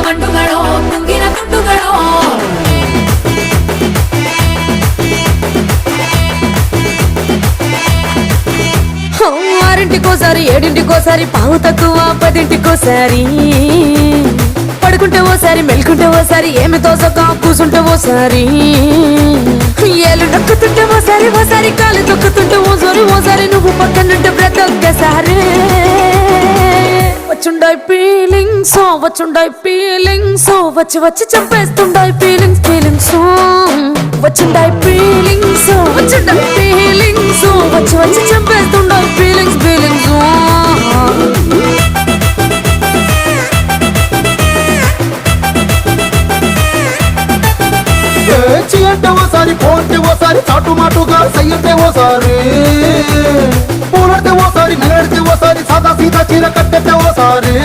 ಮಂಡುಗಳೋ ತುಂಗಿನ ತುಂಡುಗಳೋ ఆరింటికోసారి ఏడింటికోసారి పావు తక్కువ పదింటికోసారి పడుకుంటే ఓసారి మెల్కుంటే ఓసారి ఏమి తోసక కూసుంటే ఓసారి ఏళ్ళు నొక్కుతుంటే ఓసారి ఓసారి కాలు తొక్కుతుంటే ఓసారి నువ్వు పక్కనుంటే బ్రత్ ఒక్కసారి వచ్చుండాయి ఫీలింగ్స్ వచ్చి వచ్చి చంపేస్తుండాయి ఫీలింగ్స్ వచ్చుండాయి ఫీలింగ్స్ వచ్చి వచ్చి చంపేస్తుండాయి ఫీలింగ్స్ అంటే ఓసారి పోతే ఓసారి చాటు మాటుగా సయ్యతే ఓసారి పూలడితే ఓసారి నగడితే ఓసారి సాదా సీదా చీర కట్టెతే ఓసారి